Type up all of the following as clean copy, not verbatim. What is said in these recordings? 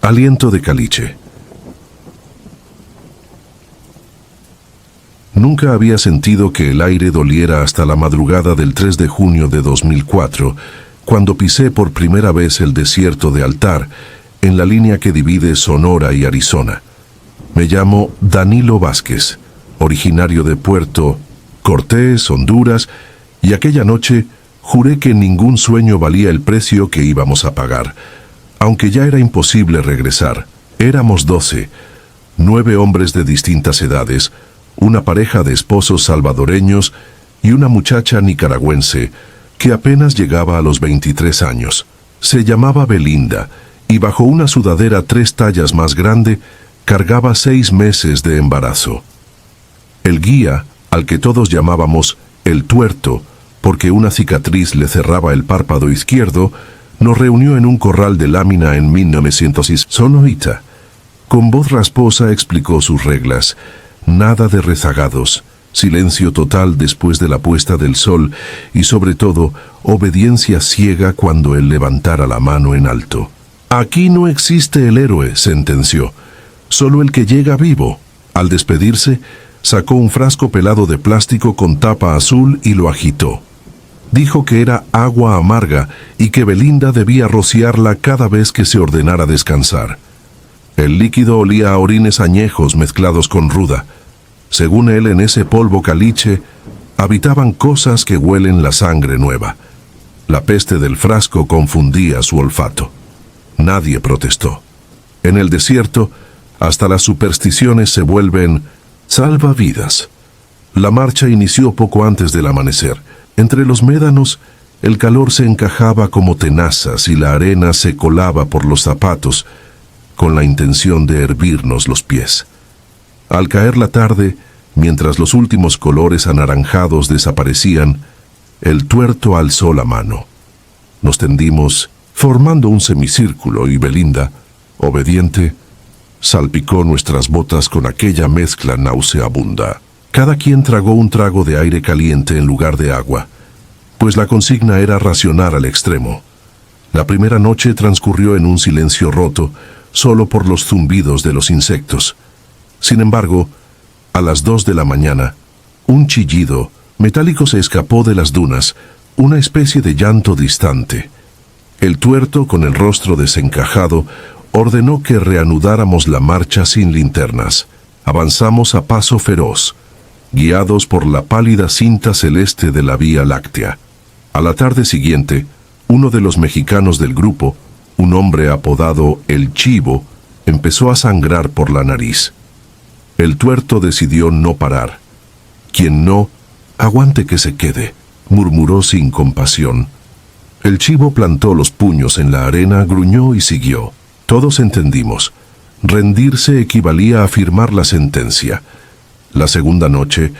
Aliento de caliche. Nunca había sentido que el aire doliera hasta la madrugada del 3 de junio de 2004, cuando pisé por primera vez el desierto de Altar, en la línea que divide Sonora y Arizona. Me llamo Danilo Vázquez, originario de Puerto Cortés, Honduras, y aquella noche juré que ningún sueño valía el precio que íbamos a pagar. Aunque ya era imposible regresar, éramos 12, 9 hombres de distintas edades, una pareja de esposos salvadoreños y una muchacha nicaragüense que apenas llegaba a los 23 años. Se llamaba Belinda y bajo una sudadera 3 tallas más grande cargaba 6 meses de embarazo. El guía, al que todos llamábamos el Tuerto, porque una cicatriz le cerraba el párpado izquierdo, nos reunió en un corral de lámina en 1906. Sonoita. Con voz rasposa explicó sus reglas. Nada de rezagados, silencio total después de la puesta del sol y sobre todo, obediencia ciega cuando él levantara la mano en alto. Aquí no existe el héroe, sentenció, solo el que llega vivo. Al despedirse, sacó un frasco pelado de plástico con tapa azul y lo agitó. Dijo que era agua amarga y que Belinda debía rociarla cada vez que se ordenara descansar. El líquido olía a orines añejos mezclados con ruda. Según él, en ese polvo caliche habitaban cosas que huelen la sangre nueva. La peste del frasco confundía su olfato. Nadie protestó. En el desierto, hasta las supersticiones se vuelven salvavidas. La marcha inició poco antes del amanecer. Entre los médanos, el calor se encajaba como tenazas y la arena se colaba por los zapatos, con la intención de hervirnos los pies. Al caer la tarde, mientras los últimos colores anaranjados desaparecían, el Tuerto alzó la mano. Nos tendimos, formando un semicírculo, y Belinda, obediente, salpicó nuestras botas con aquella mezcla nauseabunda. Cada quien tragó un trago de aire caliente en lugar de agua, pues la consigna era racionar al extremo. La primera noche transcurrió en un silencio roto, solo por los zumbidos de los insectos. Sin embargo, a las 2 de la mañana, un chillido metálico se escapó de las dunas, una especie de llanto distante. El Tuerto, con el rostro desencajado, ordenó que reanudáramos la marcha sin linternas. Avanzamos a paso feroz, guiados por la pálida cinta celeste de la Vía Láctea. A la tarde siguiente, uno de los mexicanos del grupo, un hombre apodado El Chivo, empezó a sangrar por la nariz. El Tuerto decidió no parar. Quien no, aguante que se quede, murmuró sin compasión. El Chivo plantó los puños en la arena, gruñó y siguió. Todos entendimos. Rendirse equivalía a firmar la sentencia. La segunda noche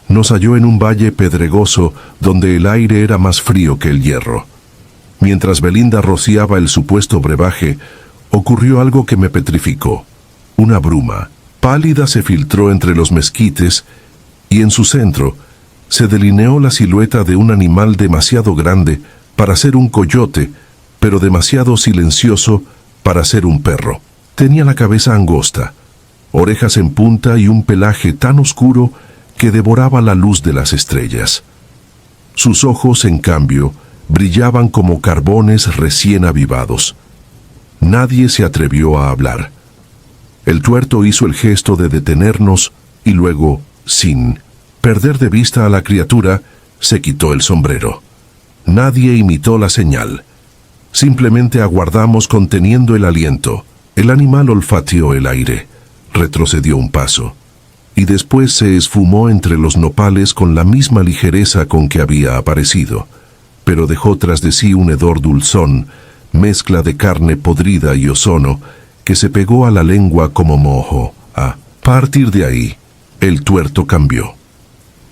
nos halló en un valle pedregoso donde el aire era más frío que el hierro. Mientras Belinda rociaba el supuesto brebaje, ocurrió algo que me petrificó. Una bruma pálida se filtró entre los mezquites y en su centro se delineó la silueta de un animal demasiado grande para ser un coyote, pero demasiado silencioso para ser un perro. Tenía la cabeza angosta, orejas en punta y un pelaje tan oscuro que devoraba la luz de las estrellas. Sus ojos, en cambio, brillaban como carbones recién avivados. Nadie se atrevió a hablar. El Tuerto hizo el gesto de detenernos y luego, sin perder de vista a la criatura, se quitó el sombrero. Nadie imitó la señal. Simplemente aguardamos conteniendo el aliento. El animal olfateó el aire, retrocedió un paso, y después se esfumó entre los nopales con la misma ligereza con que había aparecido, pero dejó tras de sí un hedor dulzón, mezcla de carne podrida y ozono, que se pegó a la lengua como moho. A partir de ahí, el Tuerto cambió.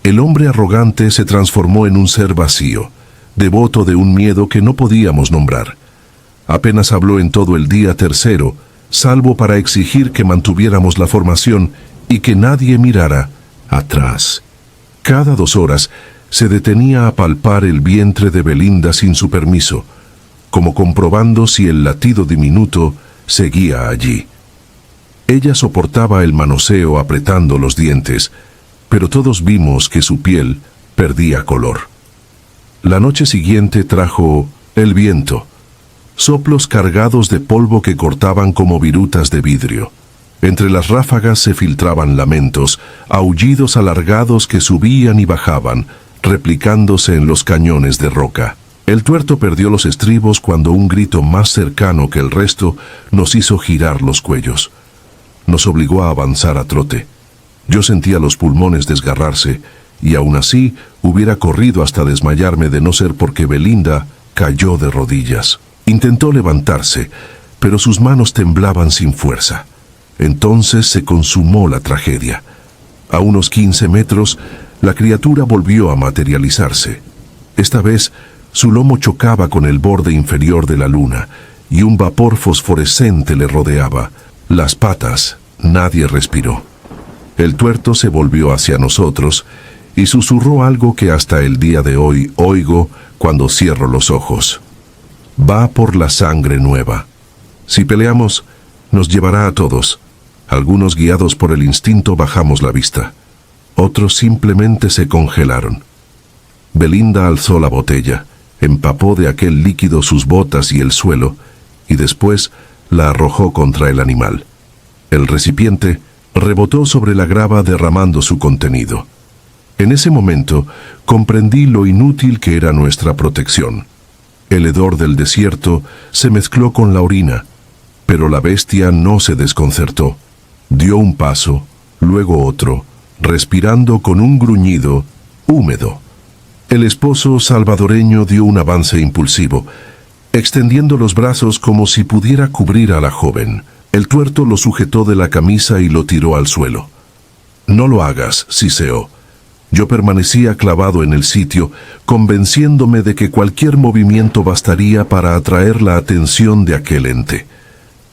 El hombre arrogante se transformó en un ser vacío, devoto de un miedo que no podíamos nombrar. Apenas habló en todo el día tercero, salvo para exigir que mantuviéramos la formación y que nadie mirara atrás. Cada 2 horas se detenía a palpar el vientre de Belinda sin su permiso, como comprobando si el latido diminuto seguía allí. Ella soportaba el manoseo apretando los dientes, pero todos vimos que su piel perdía color. La noche siguiente trajo el viento, soplos cargados de polvo que cortaban como virutas de vidrio. Entre las ráfagas se filtraban lamentos, aullidos alargados que subían y bajaban, replicándose en los cañones de roca. El tuerto perdió los estribos cuando un grito más cercano que el resto nos hizo girar los cuellos. Nos obligó a avanzar a trote. Yo sentía los pulmones desgarrarse, y aún así hubiera corrido hasta desmayarme de no ser porque Belinda cayó de rodillas. Intentó levantarse, pero sus manos temblaban sin fuerza. Entonces se consumó la tragedia. A unos 15 metros, la criatura volvió a materializarse. Esta vez, su lomo chocaba con el borde inferior de la luna, y un vapor fosforescente le rodeaba. Las patas, nadie respiró. El tuerto se volvió hacia nosotros y susurró algo que hasta el día de hoy oigo cuando cierro los ojos. Va por la sangre nueva. Si peleamos, nos llevará a todos. Algunos, guiados por el instinto, bajamos la vista. Otros simplemente se congelaron. Belinda alzó la botella, empapó de aquel líquido sus botas y el suelo, y después la arrojó contra el animal. El recipiente rebotó sobre la grava derramando su contenido. En ese momento comprendí lo inútil que era nuestra protección. El hedor del desierto se mezcló con la orina, pero la bestia no se desconcertó. Dio un paso, luego otro, respirando con un gruñido húmedo. El esposo salvadoreño dio un avance impulsivo, extendiendo los brazos como si pudiera cubrir a la joven. El tuerto lo sujetó de la camisa y lo tiró al suelo. «No lo hagas», siseó. Yo permanecía clavado en el sitio, convenciéndome de que cualquier movimiento bastaría para atraer la atención de aquel ente.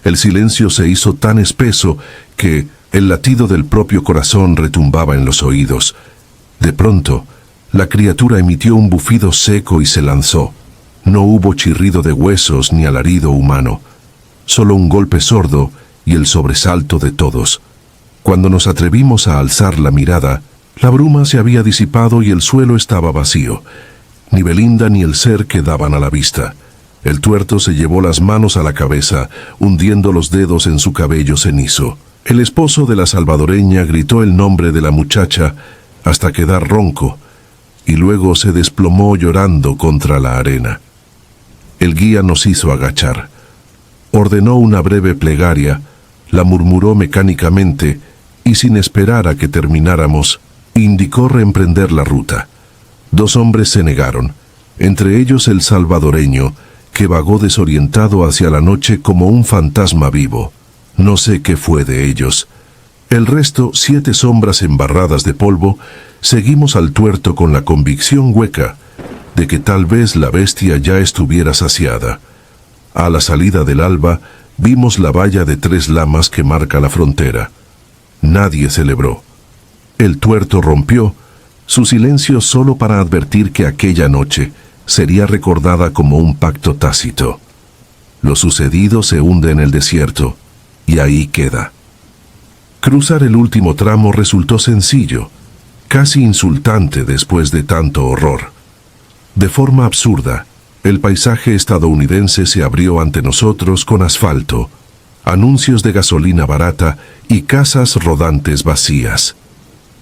El silencio se hizo tan espeso que el latido del propio corazón retumbaba en los oídos. De pronto, la criatura emitió un bufido seco y se lanzó. No hubo chirrido de huesos ni alarido humano, solo un golpe sordo y el sobresalto de todos. Cuando nos atrevimos a alzar la mirada, la bruma se había disipado y el suelo estaba vacío. Ni Belinda ni el ser quedaban a la vista. El tuerto se llevó las manos a la cabeza, hundiendo los dedos en su cabello cenizo. El esposo de la salvadoreña gritó el nombre de la muchacha hasta quedar ronco, y luego se desplomó llorando contra la arena. El guía nos hizo agachar. Ordenó una breve plegaria, la murmuró mecánicamente y sin esperar a que termináramos, indicó reemprender la ruta. 2 hombres se negaron, entre ellos el salvadoreño, que vagó desorientado hacia la noche como un fantasma vivo. No sé qué fue de ellos. El resto, 7 sombras embarradas de polvo, seguimos al tuerto con la convicción hueca de que tal vez la bestia ya estuviera saciada. A la salida del alba, vimos la valla de 3 lamas que marca la frontera. Nadie celebró. El tuerto rompió su silencio solo para advertir que aquella noche sería recordada como un pacto tácito. Lo sucedido se hunde en el desierto, y ahí queda. Cruzar el último tramo resultó sencillo, casi insultante después de tanto horror. De forma absurda, el paisaje estadounidense se abrió ante nosotros con asfalto, anuncios de gasolina barata y casas rodantes vacías.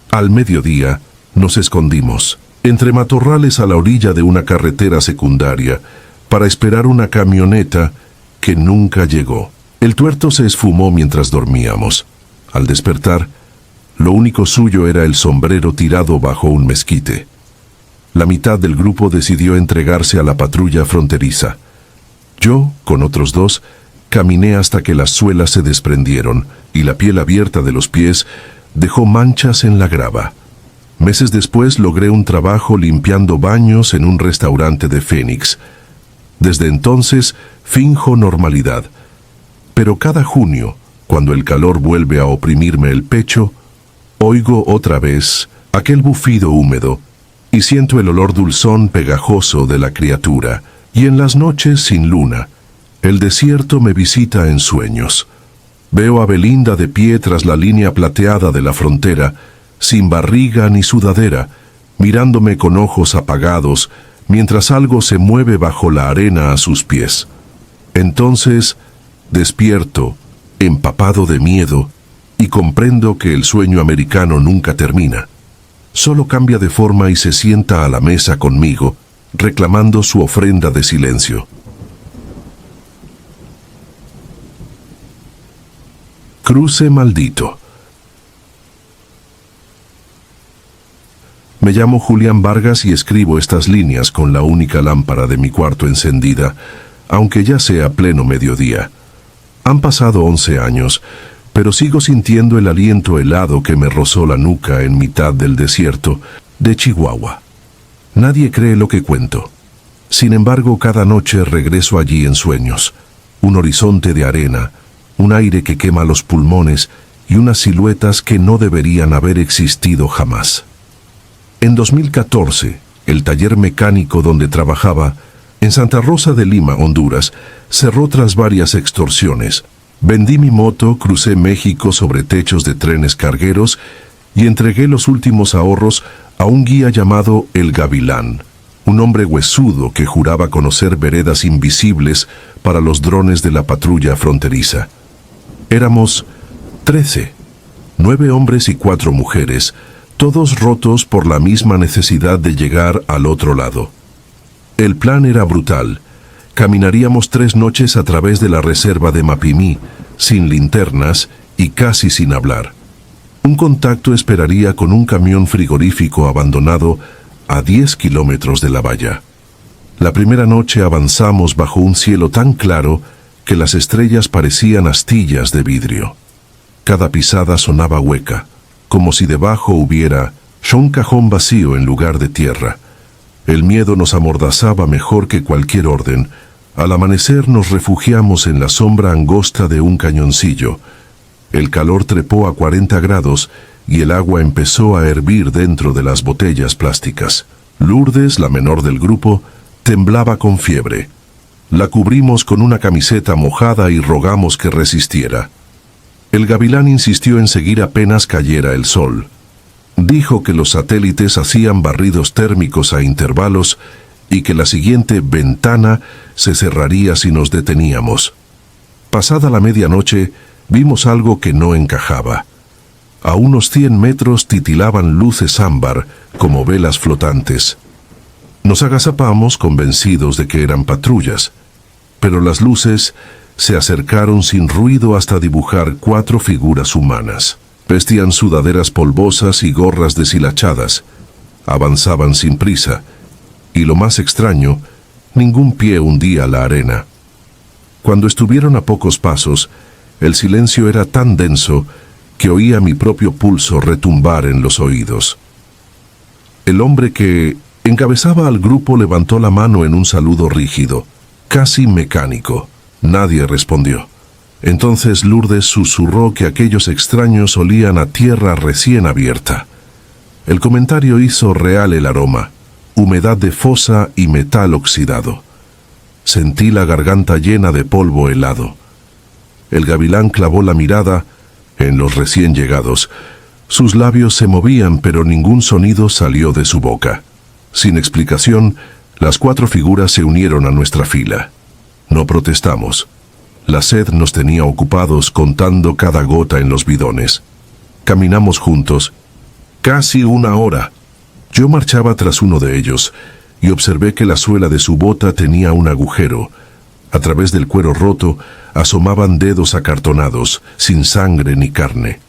Al mediodía, nos escondimos, entre matorrales a la orilla de una carretera secundaria, para esperar una camioneta que nunca llegó. El tuerto se esfumó mientras dormíamos. Al despertar, lo único suyo era el sombrero tirado bajo un mezquite. La mitad del grupo decidió entregarse a la patrulla fronteriza. Yo, con otros 2, caminé hasta que las suelas se desprendieron y la piel abierta de los pies dejó manchas en la grava. Meses después logré un trabajo limpiando baños en un restaurante de Phoenix. Desde entonces finjo normalidad, pero cada junio, cuando el calor vuelve a oprimirme el pecho, oigo otra vez aquel bufido húmedo y siento el olor dulzón pegajoso de la criatura. Y en las noches sin luna, El desierto me visita en sueños. Veo a Belinda de pie tras la línea plateada de la frontera, sin barriga ni sudadera, mirándome con ojos apagados, mientras algo se mueve bajo la arena a sus pies. Entonces, despierto, empapado de miedo, y comprendo que el sueño americano nunca termina. Solo cambia de forma y se sienta a la mesa conmigo, reclamando su ofrenda de silencio. Cruce maldito. Me llamo Julián Vargas y escribo estas líneas con la única lámpara de mi cuarto encendida, aunque ya sea pleno mediodía. Han pasado 11 años, pero sigo sintiendo el aliento helado que me rozó la nuca en mitad del desierto de Chihuahua. Nadie cree lo que cuento. Sin embargo, cada noche regreso allí en sueños. Un horizonte de arena, un aire que quema los pulmones y unas siluetas que no deberían haber existido jamás. En 2014, el taller mecánico donde trabajaba, en Santa Rosa de Lima, Honduras, cerró tras varias extorsiones. Vendí mi moto, crucé México sobre techos de trenes cargueros y entregué los últimos ahorros a un guía llamado El Gavilán, un hombre huesudo que juraba conocer veredas invisibles para los drones de la patrulla fronteriza. Éramos 13, 9 hombres y 4 mujeres, todos rotos por la misma necesidad de llegar al otro lado. El plan era brutal. Caminaríamos 3 noches a través de la reserva de Mapimí, sin linternas y casi sin hablar. Un contacto esperaría con un camión frigorífico abandonado a 10 kilómetros de la valla. La primera noche avanzamos bajo un cielo tan claro que las estrellas parecían astillas de vidrio. Cada pisada sonaba hueca, como si debajo hubiera un cajón vacío en lugar de tierra. El miedo nos amordazaba mejor que cualquier orden. Al amanecer nos refugiamos en la sombra angosta de un cañoncillo. El calor trepó a 40 grados y el agua empezó a hervir dentro de las botellas plásticas. Lourdes, la menor del grupo, temblaba con fiebre. La cubrimos con una camiseta mojada y rogamos que resistiera. El Gavilán insistió en seguir apenas cayera el sol. Dijo que los satélites hacían barridos térmicos a intervalos y que la siguiente ventana se cerraría si nos deteníamos. Pasada la medianoche, vimos algo que no encajaba. A unos 100 metros titilaban luces ámbar como velas flotantes. Nos agazapamos convencidos de que eran patrullas, pero las luces se acercaron sin ruido hasta dibujar 4 figuras humanas. Vestían sudaderas polvosas y gorras deshilachadas. Avanzaban sin prisa, y lo más extraño, ningún pie hundía la arena. Cuando estuvieron a pocos pasos, el silencio era tan denso que oía mi propio pulso retumbar en los oídos. El hombre que encabezaba al grupo levantó la mano en un saludo rígido, casi mecánico. Nadie respondió. Entonces Lourdes susurró que aquellos extraños olían a tierra recién abierta. El comentario hizo real el aroma, humedad de fosa y metal oxidado. Sentí la garganta llena de polvo helado. El Gavilán clavó la mirada en los recién llegados. Sus labios se movían, pero ningún sonido salió de su boca. Sin explicación, las 4 figuras se unieron a nuestra fila. No protestamos. La sed nos tenía ocupados contando cada gota en los bidones. Caminamos juntos, casi 1 hora. Yo marchaba tras uno de ellos y observé que la suela de su bota tenía un agujero. A través del cuero roto asomaban dedos acartonados, sin sangre ni carne.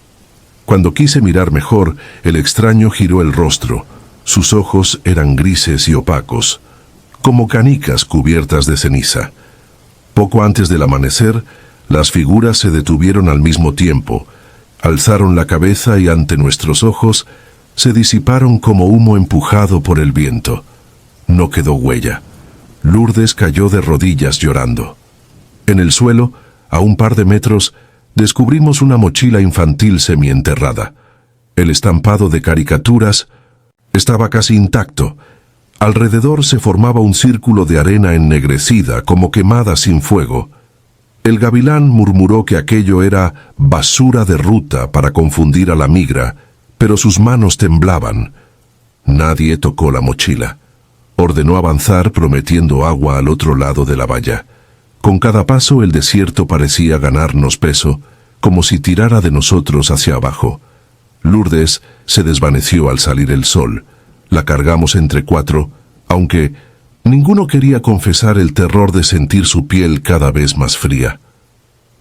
Cuando quise mirar mejor, el extraño giró el rostro. Sus ojos eran grises y opacos, como canicas cubiertas de ceniza. Poco antes del amanecer, las figuras se detuvieron al mismo tiempo, alzaron la cabeza y ante nuestros ojos se disiparon como humo empujado por el viento. No quedó huella. Lourdes cayó de rodillas llorando. En el suelo, a un par de metros, descubrimos una mochila infantil semienterrada. El estampado de caricaturas estaba casi intacto. Alrededor se formaba un círculo de arena ennegrecida, como quemada sin fuego, El gavilán murmuró que aquello era basura de ruta para confundir a la migra, pero sus manos temblaban. Nadie tocó la mochila. Ordenó avanzar prometiendo agua al otro lado de la valla. Con cada paso el desierto parecía ganarnos peso, como si tirara de nosotros hacia abajo. Lourdes se desvaneció al salir el sol. La cargamos entre 4, aunque ninguno quería confesar el terror de sentir su piel cada vez más fría.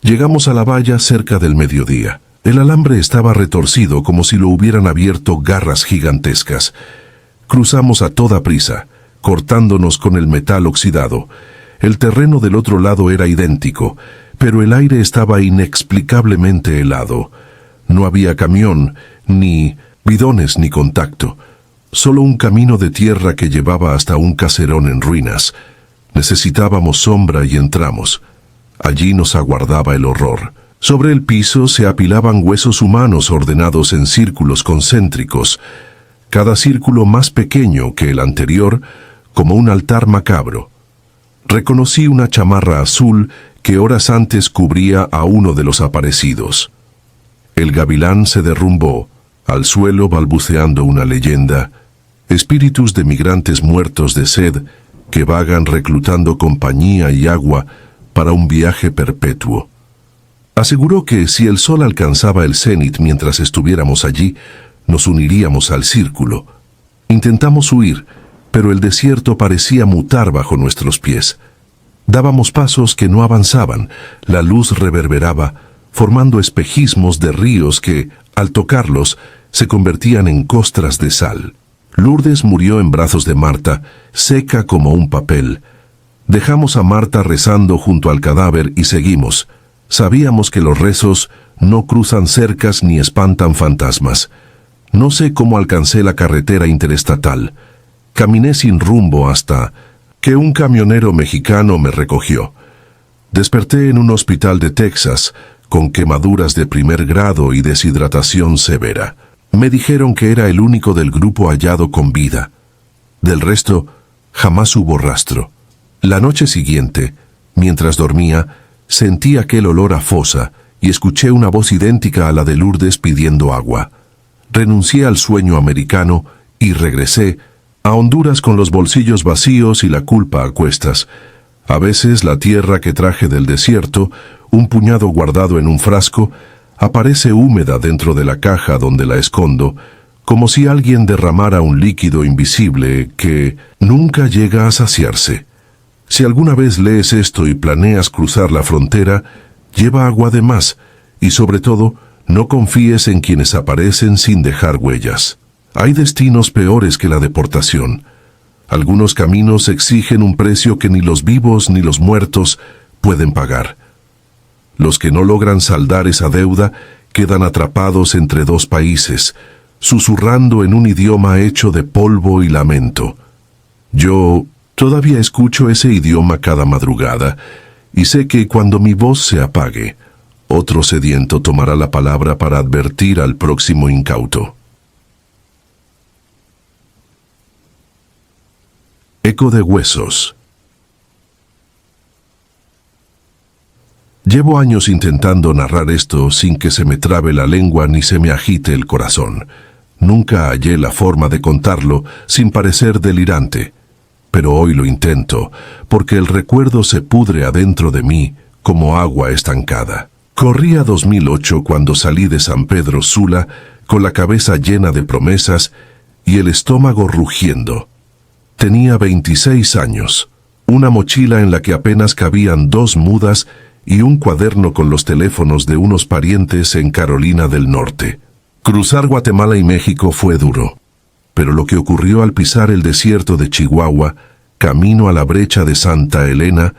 Llegamos a la valla cerca del mediodía. El alambre estaba retorcido como si lo hubieran abierto garras gigantescas. Cruzamos a toda prisa, cortándonos con el metal oxidado. El terreno del otro lado era idéntico, pero el aire estaba inexplicablemente helado. No había camión, ni bidones, ni contacto. Solo un camino de tierra que llevaba hasta un caserón en ruinas. Necesitábamos sombra y entramos. Allí nos aguardaba el horror. Sobre el piso se apilaban huesos humanos ordenados en círculos concéntricos, cada círculo más pequeño que el anterior, como un altar macabro. Reconocí una chamarra azul que horas antes cubría a uno de los aparecidos. El gavilán se derrumbó, al suelo balbuceando una leyenda: espíritus de migrantes muertos de sed que vagan reclutando compañía y agua para un viaje perpetuo. Aseguró que si el sol alcanzaba el cenit mientras estuviéramos allí, nos uniríamos al círculo. Intentamos huir, pero el desierto parecía mutar bajo nuestros pies. Dábamos pasos que no avanzaban, la luz reverberaba, formando espejismos de ríos que, al tocarlos, se convertían en costras de sal. Lourdes murió en brazos de Marta, seca como un papel. Dejamos a Marta rezando junto al cadáver y seguimos. Sabíamos que los rezos no cruzan cercas ni espantan fantasmas. No sé cómo alcancé la carretera interestatal. Caminé sin rumbo hasta que un camionero mexicano me recogió. Desperté en un hospital de Texas, con quemaduras de primer grado y deshidratación severa. Me dijeron que era el único del grupo hallado con vida. Del resto, jamás hubo rastro. La noche siguiente, mientras dormía, sentí aquel olor a fosa y escuché una voz idéntica a la de Lourdes pidiendo agua. Renuncié al sueño americano y regresé a Honduras con los bolsillos vacíos y la culpa a cuestas. A veces la tierra que traje del desierto, un puñado guardado en un frasco, aparece húmeda dentro de la caja donde la escondo, como si alguien derramara un líquido invisible que nunca llega a saciarse. Si alguna vez lees esto y planeas cruzar la frontera, lleva agua de más y, sobre todo, no confíes en quienes aparecen sin dejar huellas. Hay destinos peores que la deportación. Algunos caminos exigen un precio que ni los vivos ni los muertos pueden pagar. Los que no logran saldar esa deuda quedan atrapados entre dos países, susurrando en un idioma hecho de polvo y lamento. Yo todavía escucho ese idioma cada madrugada, y sé que cuando mi voz se apague, otro sediento tomará la palabra para advertir al próximo incauto. Eco de huesos. Llevo años intentando narrar esto sin que se me trabe la lengua ni se me agite el corazón. Nunca hallé la forma de contarlo sin parecer delirante. Pero hoy lo intento, porque el recuerdo se pudre adentro de mí como agua estancada. Corría 2008 cuando salí de San Pedro Sula con la cabeza llena de promesas y el estómago rugiendo. Tenía 26 años, una mochila en la que apenas cabían 2 mudas y un cuaderno con los teléfonos de unos parientes en Carolina del Norte. Cruzar Guatemala y México fue duro. Pero lo que ocurrió al pisar el desierto de Chihuahua, camino a la brecha de Santa Elena,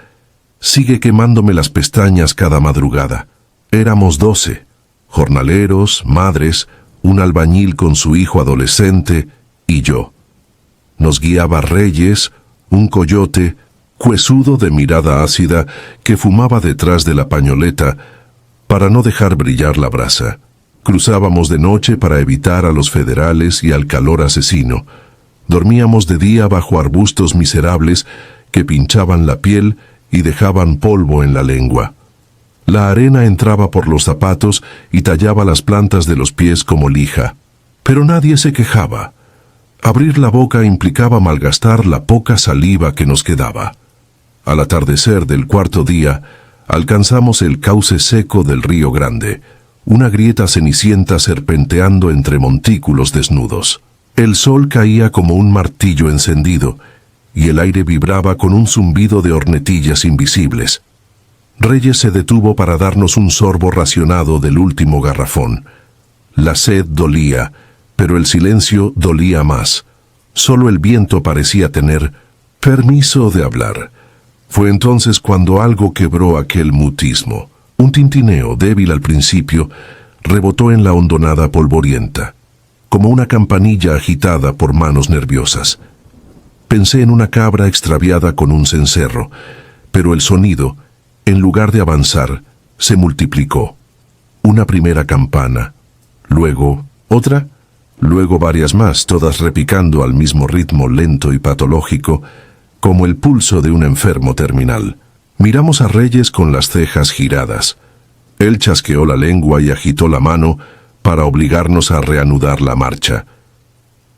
sigue quemándome las pestañas cada madrugada. Éramos 12, jornaleros, madres, un albañil con su hijo adolescente y yo. Nos guiaba Reyes, un coyote, huesudo de mirada ácida, que fumaba detrás de la pañoleta para no dejar brillar la brasa. Cruzábamos de noche para evitar a los federales y al calor asesino. Dormíamos de día bajo arbustos miserables que pinchaban la piel y dejaban polvo en la lengua. La arena entraba por los zapatos y tallaba las plantas de los pies como lija. Pero nadie se quejaba. Abrir la boca implicaba malgastar la poca saliva que nos quedaba. Al atardecer del cuarto día, alcanzamos el cauce seco del Río Grande, una grieta cenicienta serpenteando entre montículos desnudos. El sol caía como un martillo encendido, y el aire vibraba con un zumbido de hornetillas invisibles. Reyes se detuvo para darnos un sorbo racionado del último garrafón. La sed dolía, pero el silencio dolía más. Solo el viento parecía tener permiso de hablar. Fue entonces cuando algo quebró aquel mutismo. Un tintineo, débil al principio, rebotó en la hondonada polvorienta, como una campanilla agitada por manos nerviosas. Pensé en una cabra extraviada con un cencerro, pero el sonido, en lugar de avanzar, se multiplicó. Una primera campana, luego otra, luego varias más, todas repicando al mismo ritmo lento y patológico, como el pulso de un enfermo terminal. Miramos a Reyes con las cejas giradas. Él chasqueó la lengua y agitó la mano para obligarnos a reanudar la marcha.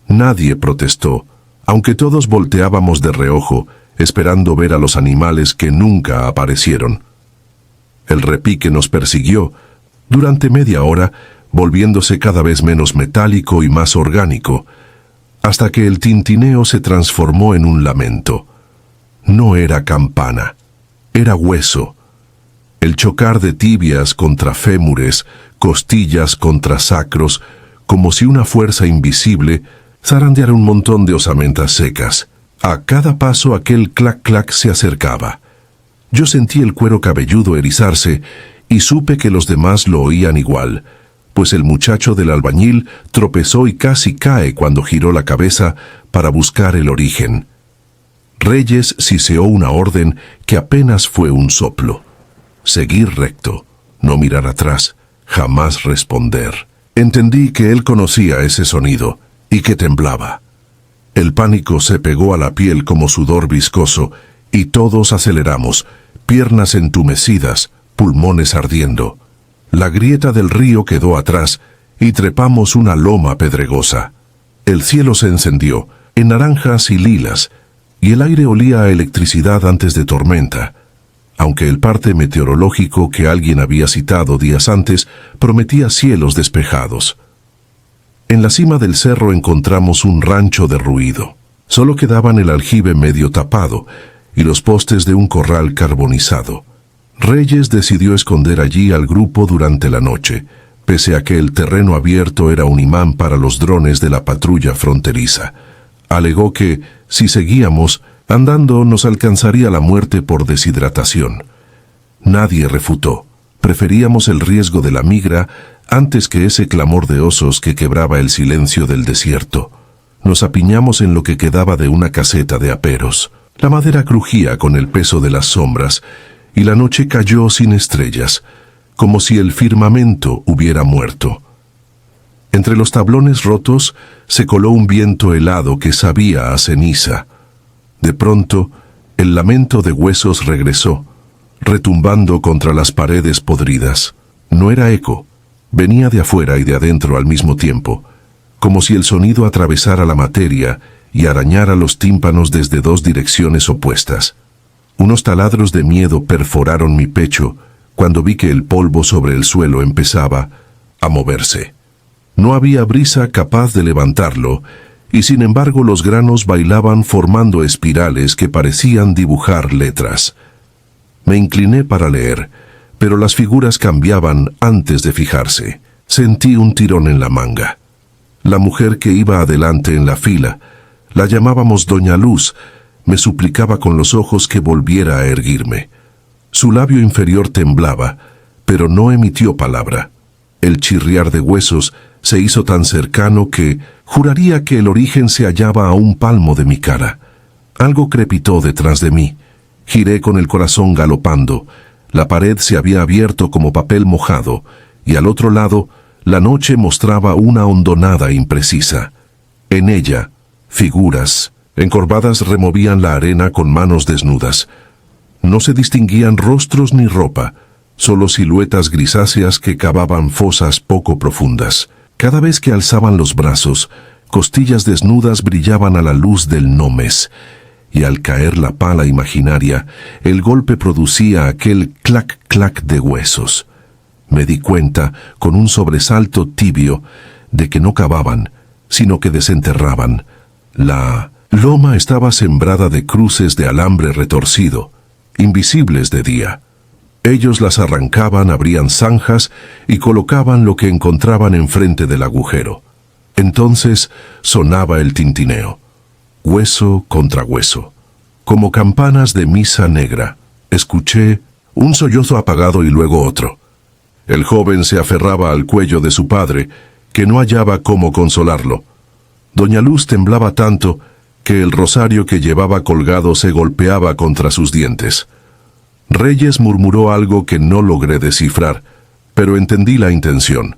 Nadie protestó, aunque todos volteábamos de reojo, esperando ver a los animales que nunca aparecieron. El repique nos persiguió durante media hora, volviéndose cada vez menos metálico y más orgánico, hasta que el tintineo se transformó en un lamento. No era campana, era hueso. El chocar de tibias contra fémures, costillas contra sacros, como si una fuerza invisible zarandeara un montón de osamentas secas. A cada paso aquel clac-clac se acercaba. Yo sentí el cuero cabelludo erizarse y supe que los demás lo oían igual, pues el muchacho del albañil tropezó y casi cae cuando giró la cabeza para buscar el origen. Reyes siseó una orden que apenas fue un soplo. Seguir recto, no mirar atrás, jamás responder. Entendí que él conocía ese sonido y que temblaba. El pánico se pegó a la piel como sudor viscoso y todos aceleramos, piernas entumecidas, pulmones ardiendo. La grieta del río quedó atrás y trepamos una loma pedregosa. El cielo se encendió, en naranjas y lilas, y el aire olía a electricidad antes de tormenta, aunque el parte meteorológico que alguien había citado días antes prometía cielos despejados. En la cima del cerro encontramos un rancho derruido. Solo quedaban el aljibe medio tapado y los postes de un corral carbonizado. Reyes decidió esconder allí al grupo durante la noche, pese a que el terreno abierto era un imán para los drones de la patrulla fronteriza. Alegó que, si seguíamos, andando nos alcanzaría la muerte por deshidratación. Nadie refutó. Preferíamos el riesgo de la migra antes que ese clamor de osos que quebraba el silencio del desierto. Nos apiñamos en lo que quedaba de una caseta de aperos. La madera crujía con el peso de las sombras, y la noche cayó sin estrellas, como si el firmamento hubiera muerto. Entre los tablones rotos se coló un viento helado que sabía a ceniza. De pronto, el lamento de huesos regresó, retumbando contra las paredes podridas. No era eco, venía de afuera y de adentro al mismo tiempo, como si el sonido atravesara la materia y arañara los tímpanos desde dos direcciones opuestas. Unos taladros de miedo perforaron mi pecho cuando vi que el polvo sobre el suelo empezaba a moverse. No había brisa capaz de levantarlo, y sin embargo los granos bailaban formando espirales que parecían dibujar letras. Me incliné para leer, pero las figuras cambiaban antes de fijarse. Sentí un tirón en la manga. La mujer que iba adelante en la fila, la llamábamos Doña Luz, me suplicaba con los ojos que volviera a erguirme. Su labio inferior temblaba, pero no emitió palabra. El chirriar de huesos se hizo tan cercano que juraría que el origen se hallaba a un palmo de mi cara. Algo crepitó detrás de mí. Giré con el corazón galopando. La pared se había abierto como papel mojado, y al otro lado, la noche mostraba una hondonada imprecisa. En ella, figuras encorvadas removían la arena con manos desnudas. No se distinguían rostros ni ropa, solo siluetas grisáceas que cavaban fosas poco profundas. Cada vez que alzaban los brazos, costillas desnudas brillaban a la luz del nomes, y al caer la pala imaginaria, el golpe producía aquel clac-clac de huesos. Me di cuenta, con un sobresalto tibio, de que no cavaban, sino que desenterraban. La loma estaba sembrada de cruces de alambre retorcido, invisibles de día. Ellos las arrancaban, abrían zanjas y colocaban lo que encontraban enfrente del agujero. Entonces sonaba el tintineo, hueso contra hueso, como campanas de misa negra. Escuché un sollozo apagado y luego otro. El joven se aferraba al cuello de su padre, que no hallaba cómo consolarlo. Doña Luz temblaba tanto que el rosario que llevaba colgado se golpeaba contra sus dientes. Reyes murmuró algo que no logré descifrar, pero entendí la intención.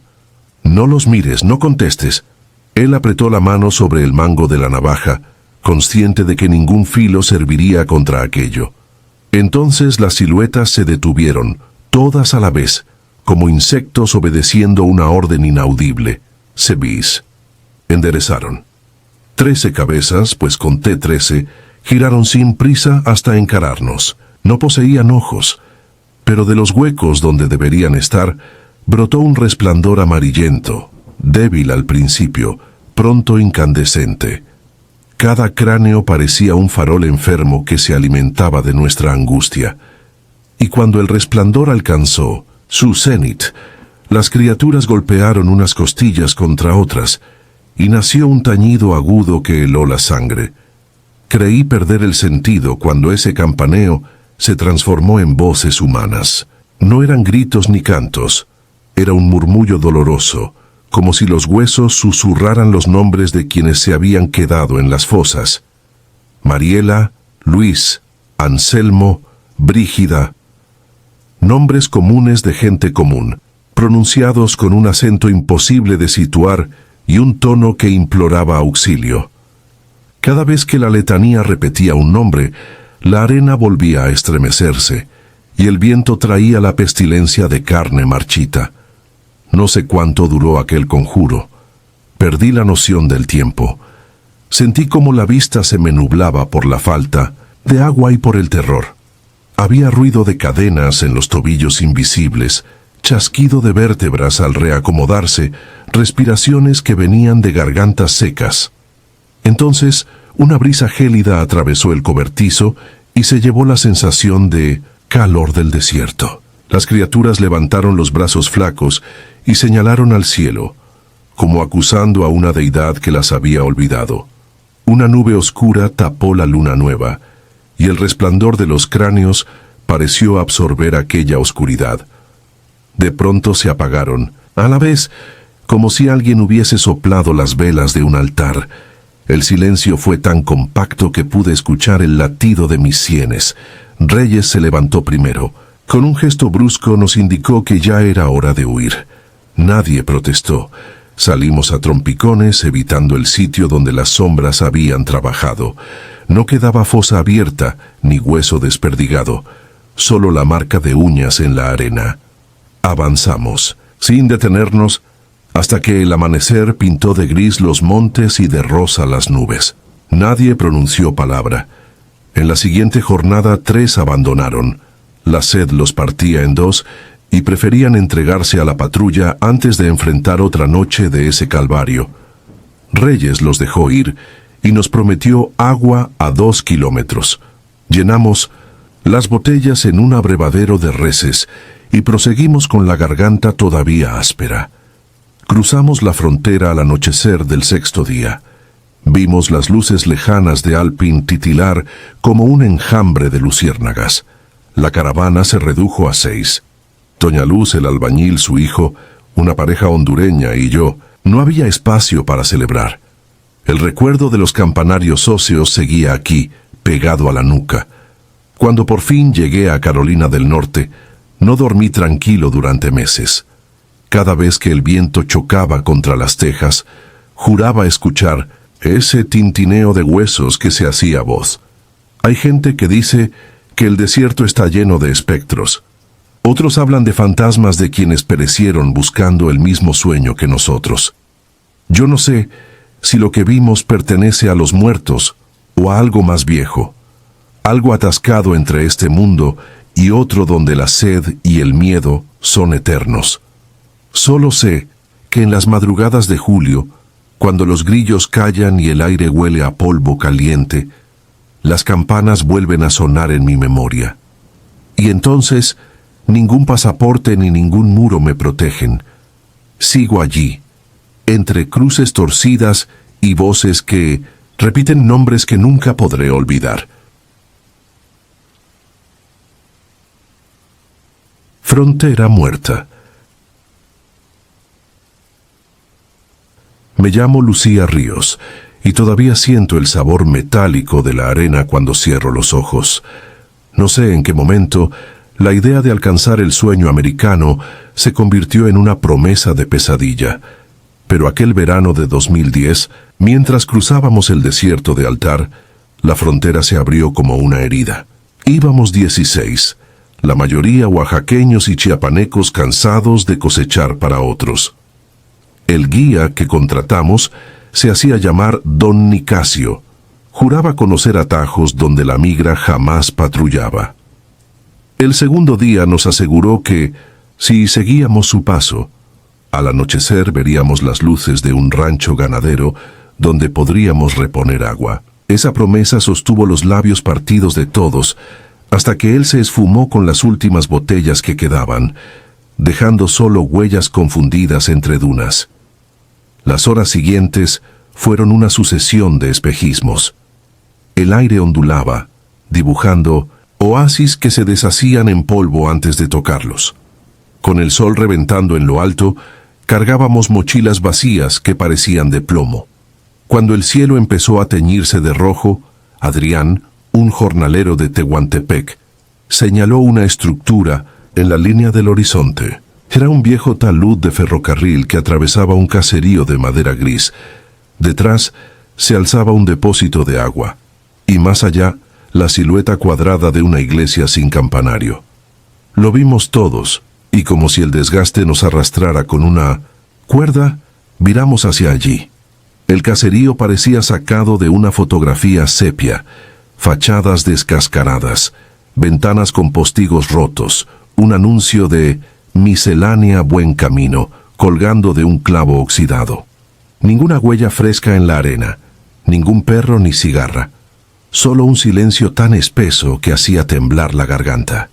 No los mires, no contestes. Él apretó la mano sobre el mango de la navaja, consciente de que ningún filo serviría contra aquello. Entonces las siluetas se detuvieron, todas a la vez, como insectos obedeciendo una orden inaudible. Sebis. Enderezaron. 13 cabezas, pues conté 13, giraron sin prisa hasta encararnos. No poseían ojos, pero de los huecos donde deberían estar, brotó un resplandor amarillento, débil al principio, pronto incandescente. Cada cráneo parecía un farol enfermo que se alimentaba de nuestra angustia. Y cuando el resplandor alcanzó su cenit, las criaturas golpearon unas costillas contra otras, y nació un tañido agudo que heló la sangre. Creí perder el sentido cuando ese campaneo se transformó en voces humanas. No eran gritos ni cantos, era un murmullo doloroso, como si los huesos susurraran los nombres de quienes se habían quedado en las fosas. Mariela, Luis, Anselmo, Brígida. Nombres comunes de gente común, pronunciados con un acento imposible de situar y un tono que imploraba auxilio. Cada vez que la letanía repetía un nombre, la arena volvía a estremecerse, y el viento traía la pestilencia de carne marchita. No sé cuánto duró aquel conjuro. Perdí la noción del tiempo. Sentí como la vista se me nublaba por la falta de agua y por el terror. Había ruido de cadenas en los tobillos invisibles, chasquido de vértebras al reacomodarse, respiraciones que venían de gargantas secas. Entonces, una brisa gélida atravesó el cobertizo y se llevó la sensación de calor del desierto. Las criaturas levantaron los brazos flacos y señalaron al cielo, como acusando a una deidad que las había olvidado. Una nube oscura tapó la luna nueva, y el resplandor de los cráneos pareció absorber aquella oscuridad. De pronto se apagaron, a la vez, como si alguien hubiese soplado las velas de un altar. El silencio fue tan compacto que pude escuchar el latido de mis sienes. Reyes se levantó primero. Con un gesto brusco nos indicó que ya era hora de huir. Nadie protestó. Salimos a trompicones, evitando el sitio donde las sombras habían trabajado. No quedaba fosa abierta, ni hueso desperdigado, solo la marca de uñas en la arena. Avanzamos, sin detenernos, hasta que el amanecer pintó de gris los montes y de rosa las nubes. Nadie pronunció palabra. En la siguiente jornada 3 abandonaron. La sed los partía en 2 y preferían entregarse a la patrulla antes de enfrentar otra noche de ese calvario. Reyes los dejó ir y nos prometió agua a 2 kilómetros. Llenamos las botellas en un abrevadero de reses y proseguimos con la garganta todavía áspera. Cruzamos la frontera al anochecer del 6º día. Vimos las luces lejanas de Alpin titilar como un enjambre de luciérnagas. La caravana se redujo a 6. Doña Luz, el albañil, su hijo, una pareja hondureña y yo. No había espacio para celebrar. El recuerdo de los campanarios óseos seguía aquí, pegado a la nuca. Cuando por fin llegué a Carolina del Norte, no dormí tranquilo durante meses. Cada vez que el viento chocaba contra las tejas, juraba escuchar ese tintineo de huesos que se hacía voz. Hay gente que dice que el desierto está lleno de espectros. Otros hablan de fantasmas de quienes perecieron buscando el mismo sueño que nosotros. Yo no sé si lo que vimos pertenece a los muertos o a algo más viejo, algo atascado entre este mundo y otro donde la sed y el miedo son eternos. Solo sé que en las madrugadas de julio, cuando los grillos callan y el aire huele a polvo caliente, las campanas vuelven a sonar en mi memoria. Y entonces, ningún pasaporte ni ningún muro me protegen. Sigo allí, entre cruces torcidas y voces que repiten nombres que nunca podré olvidar. Frontera muerta. Me llamo Lucía Ríos y todavía siento el sabor metálico de la arena cuando cierro los ojos. No sé en qué momento la idea de alcanzar el sueño americano se convirtió en una promesa de pesadilla. Pero aquel verano de 2010, mientras cruzábamos el desierto de Altar, la frontera se abrió como una herida. Íbamos 16, la mayoría oaxaqueños y chiapanecos cansados de cosechar para otros. El guía que contratamos se hacía llamar Don Nicasio. Juraba conocer atajos donde la migra jamás patrullaba. El segundo día nos aseguró que, si seguíamos su paso, al anochecer veríamos las luces de un rancho ganadero donde podríamos reponer agua. Esa promesa sostuvo los labios partidos de todos, hasta que él se esfumó con las últimas botellas que quedaban, dejando solo huellas confundidas entre dunas. Las horas siguientes fueron una sucesión de espejismos. El aire ondulaba, dibujando oasis que se deshacían en polvo antes de tocarlos. Con el sol reventando en lo alto, cargábamos mochilas vacías que parecían de plomo. Cuando el cielo empezó a teñirse de rojo, Adrián, un jornalero de Tehuantepec, señaló una estructura en la línea del horizonte. Era un viejo talud de ferrocarril que atravesaba un caserío de madera gris. Detrás se alzaba un depósito de agua, y más allá, la silueta cuadrada de una iglesia sin campanario. Lo vimos todos, y como si el desgaste nos arrastrara con una cuerda, viramos hacia allí. El caserío parecía sacado de una fotografía sepia, fachadas descascaradas, ventanas con postigos rotos, un anuncio de miscelánea Buen Camino, colgando de un clavo oxidado. Ninguna huella fresca en la arena, ningún perro ni cigarra, solo un silencio tan espeso que hacía temblar la garganta.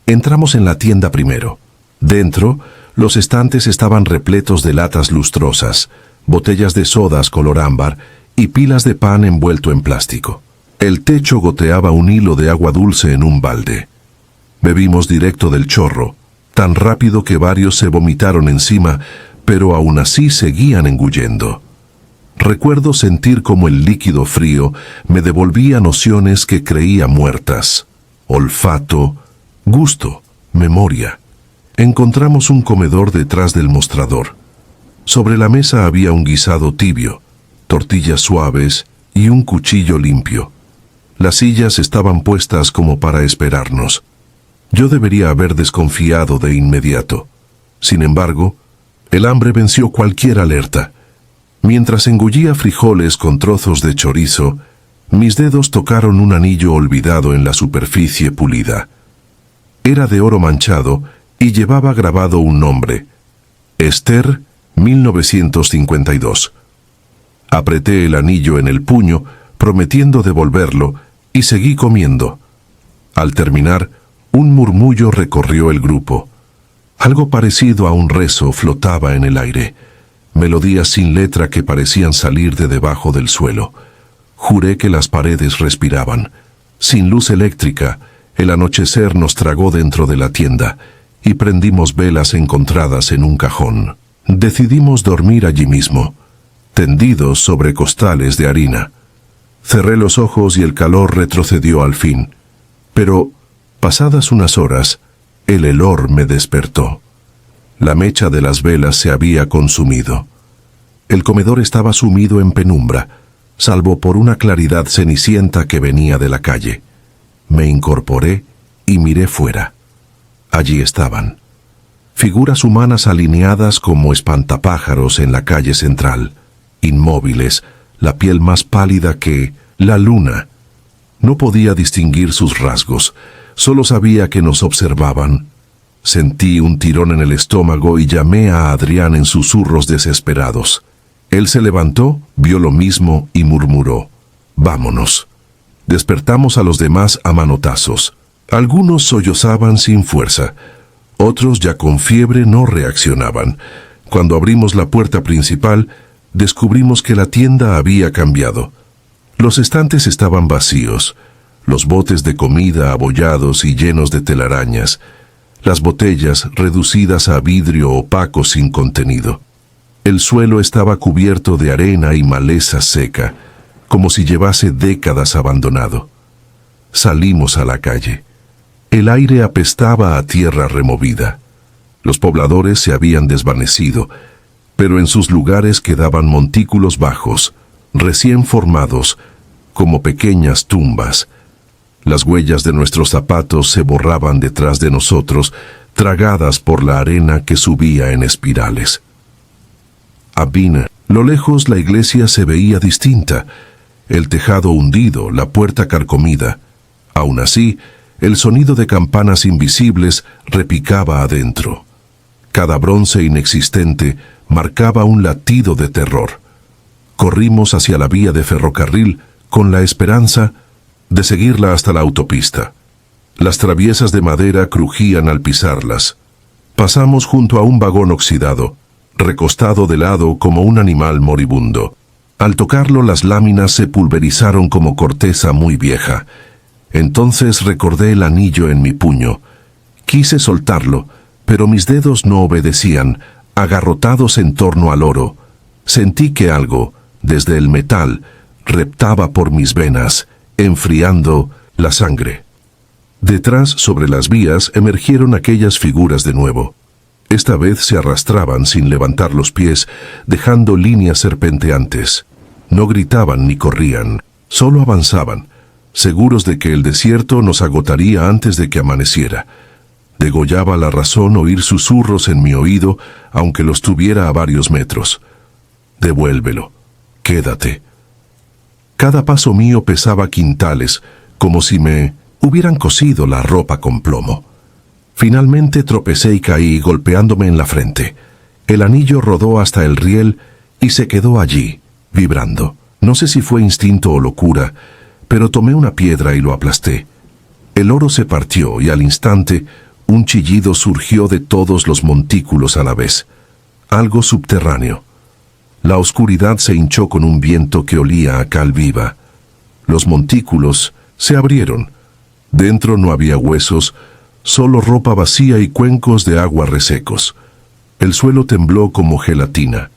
Entramos en la tienda primero. Dentro, los estantes estaban repletos de latas lustrosas, botellas de sodas color ámbar y pilas de pan envuelto en plástico. El techo goteaba un hilo de agua dulce en un balde. Bebimos directo del chorro, tan rápido que varios se vomitaron encima, pero aún así seguían engullendo. Recuerdo sentir como el líquido frío me devolvía nociones que creía muertas. Olfato, gusto, memoria. Encontramos un comedor detrás del mostrador. Sobre la mesa había un guisado tibio, tortillas suaves y un cuchillo limpio. Las sillas estaban puestas como para esperarnos. Yo debería haber desconfiado de inmediato. Sin embargo, el hambre venció cualquier alerta. Mientras engullía frijoles con trozos de chorizo, mis dedos tocaron un anillo olvidado en la superficie pulida. Era de oro manchado y llevaba grabado un nombre: Esther 1952. Apreté el anillo en el puño, prometiendo devolverlo, y seguí comiendo. Al terminar, un murmullo recorrió el grupo. Algo parecido a un rezo flotaba en el aire, melodías sin letra que parecían salir de debajo del suelo. Juré que las paredes respiraban. Sin luz eléctrica, el anochecer nos tragó dentro de la tienda, y prendimos velas encontradas en un cajón. Decidimos dormir allí mismo, tendidos sobre costales de harina. Cerré los ojos y el calor retrocedió al fin, pero pasadas unas horas, el helor me despertó. La mecha de las velas se había consumido. El comedor estaba sumido en penumbra, salvo por una claridad cenicienta que venía de la calle. Me incorporé y miré fuera. Allí estaban. Figuras humanas alineadas como espantapájaros en la calle central, inmóviles, la piel más pálida que la luna. No podía distinguir sus rasgos, solo sabía que nos observaban. Sentí un tirón en el estómago y llamé a Adrián en susurros desesperados. Él se levantó, vio lo mismo y murmuró: «Vámonos». Despertamos a los demás a manotazos. Algunos sollozaban sin fuerza. Otros, ya con fiebre, no reaccionaban. Cuando abrimos la puerta principal, descubrimos que la tienda había cambiado. Los estantes estaban vacíos, los botes de comida abollados y llenos de telarañas, las botellas reducidas a vidrio opaco sin contenido. El suelo estaba cubierto de arena y maleza seca, como si llevase décadas abandonado. Salimos a la calle. El aire apestaba a tierra removida. Los pobladores se habían desvanecido, pero en sus lugares quedaban montículos bajos, recién formados, como pequeñas tumbas. Las huellas de nuestros zapatos se borraban detrás de nosotros, tragadas por la arena que subía en espirales. A Vina, lo lejos la iglesia se veía distinta, el tejado hundido, la puerta carcomida. Aún así, el sonido de campanas invisibles repicaba adentro. Cada bronce inexistente marcaba un latido de terror. Corrimos hacia la vía de ferrocarril con la esperanza de seguirla hasta la autopista. Las traviesas de madera crujían al pisarlas. Pasamos junto a un vagón oxidado, recostado de lado como un animal moribundo. Al tocarlo, las láminas se pulverizaron como corteza muy vieja. Entonces recordé el anillo en mi puño. Quise soltarlo, pero mis dedos no obedecían, agarrotados en torno al oro. Sentí que algo, desde el metal, reptaba por mis venas, enfriando la sangre. Detrás, sobre las vías, emergieron aquellas figuras de nuevo. Esta vez se arrastraban sin levantar los pies, dejando líneas serpenteantes. No gritaban ni corrían, solo avanzaban, seguros de que el desierto nos agotaría antes de que amaneciera. Degollaba la razón oír susurros en mi oído, aunque los tuviera a varios metros. «Devuélvelo. Quédate». Cada paso mío pesaba quintales, como si me hubieran cosido la ropa con plomo. Finalmente tropecé y caí, golpeándome en la frente. El anillo rodó hasta el riel y se quedó allí, vibrando. No sé si fue instinto o locura, pero tomé una piedra y lo aplasté. El oro se partió y al instante un chillido surgió de todos los montículos a la vez. Algo subterráneo. La oscuridad se hinchó con un viento que olía a cal viva. Los montículos se abrieron. Dentro no había huesos, solo ropa vacía y cuencos de agua resecos. El suelo tembló como gelatina.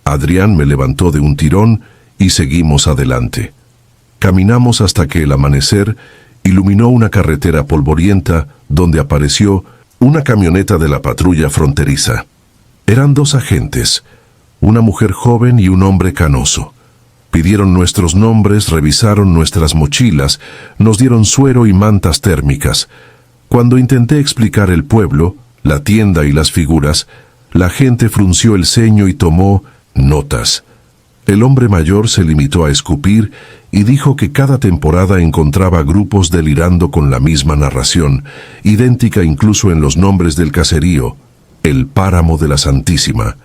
Adrián me levantó de un tirón y seguimos adelante. Caminamos hasta que el amanecer iluminó una carretera polvorienta donde apareció una camioneta de la patrulla fronteriza. Eran dos agentes, una mujer joven y un hombre canoso. Pidieron nuestros nombres, revisaron nuestras mochilas, nos dieron suero y mantas térmicas. Cuando intenté explicar el pueblo, la tienda y las figuras, la gente frunció el ceño y tomó notas. El hombre mayor se limitó a escupir y dijo que cada temporada encontraba grupos delirando con la misma narración, idéntica incluso en los nombres del caserío, el Páramo de la Santísima.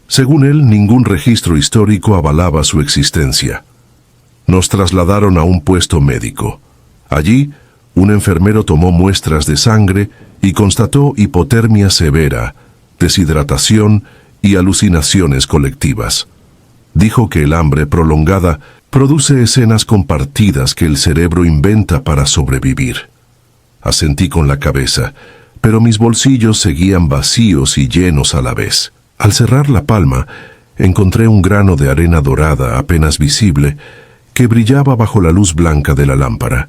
Según él, ningún registro histórico avalaba su existencia. Nos trasladaron a un puesto médico. Allí, un enfermero tomó muestras de sangre y constató hipotermia severa, deshidratación y alucinaciones colectivas. Dijo que el hambre prolongada produce escenas compartidas que el cerebro inventa para sobrevivir. Asentí con la cabeza, pero mis bolsillos seguían vacíos y llenos a la vez. Al cerrar la palma, encontré un grano de arena dorada apenas visible que brillaba bajo la luz blanca de la lámpara.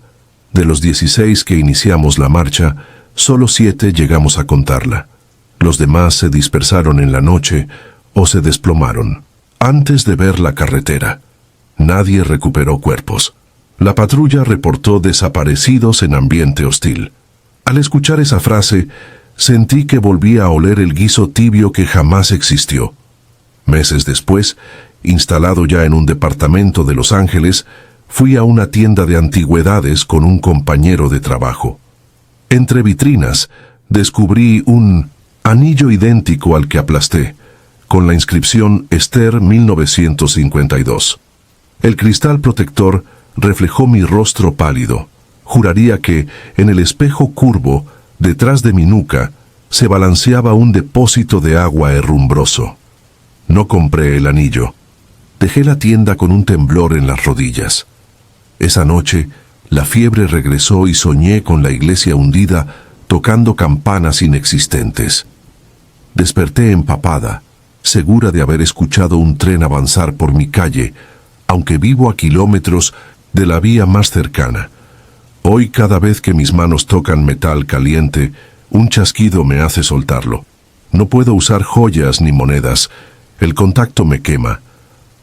De los 16 que iniciamos la marcha, solo 7 llegamos a contarla. Los demás se dispersaron en la noche o se desplomaron. Antes de ver la carretera, nadie recuperó cuerpos. La patrulla reportó desaparecidos en ambiente hostil. Al escuchar esa frase, sentí que volvía a oler el guiso tibio que jamás existió. Meses después, instalado ya en un departamento de Los Ángeles, fui a una tienda de antigüedades con un compañero de trabajo. Entre vitrinas, descubrí un anillo idéntico al que aplasté, con la inscripción Esther 1952. El cristal protector reflejó mi rostro pálido. Juraría que, en el espejo curvo, detrás de mi nuca, se balanceaba un depósito de agua herrumbroso. No compré el anillo. Dejé la tienda con un temblor en las rodillas. Esa noche, la fiebre regresó y soñé con la iglesia hundida, tocando campanas inexistentes. Desperté empapada, segura de haber escuchado un tren avanzar por mi calle, aunque vivo a kilómetros de la vía más cercana. Hoy, cada vez que mis manos tocan metal caliente, un chasquido me hace soltarlo. No puedo usar joyas ni monedas. El contacto me quema.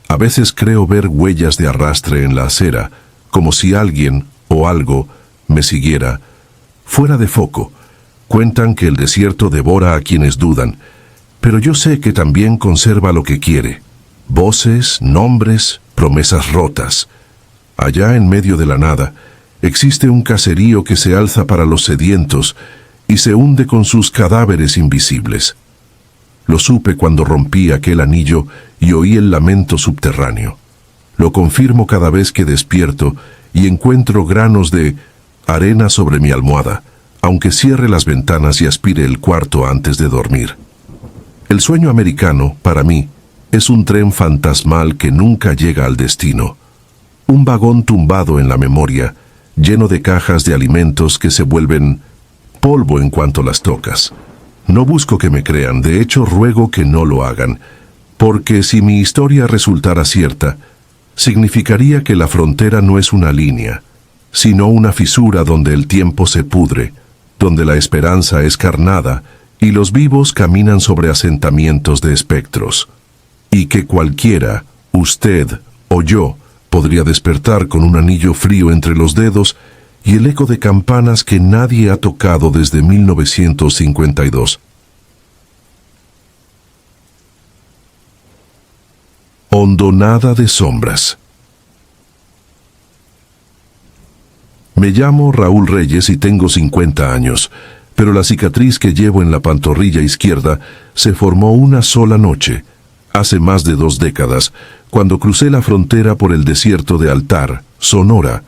A veces creo ver huellas de arrastre en la acera, como si alguien o algo me siguiera. Fuera de foco. Cuentan que el desierto devora a quienes dudan, pero yo sé que también conserva lo que quiere. Voces, nombres, promesas rotas. Allá en medio de la nada, existe un caserío que se alza para los sedientos y se hunde con sus cadáveres invisibles. Lo supe cuando rompí aquel anillo y oí el lamento subterráneo. Lo confirmo cada vez que despierto y encuentro granos de arena sobre mi almohada, aunque cierre las ventanas y aspire el cuarto antes de dormir. El sueño americano, para mí, es un tren fantasmal que nunca llega al destino. Un vagón tumbado en la memoria, lleno de cajas de alimentos que se vuelven polvo en cuanto las tocas. No busco que me crean, de hecho ruego que no lo hagan, porque si mi historia resultara cierta, significaría que la frontera no es una línea, sino una fisura donde el tiempo se pudre, donde la esperanza es carnada y los vivos caminan sobre asentamientos de espectros, y que cualquiera, usted o yo, podría despertar con un anillo frío entre los dedos y el eco de campanas que nadie ha tocado desde 1952. Hondonada de sombras. Me llamo Raúl Reyes y tengo 50 años, pero la cicatriz que llevo en la pantorrilla izquierda se formó una sola noche, hace más de 2 décadas, cuando crucé la frontera por el desierto de Altar, Sonora,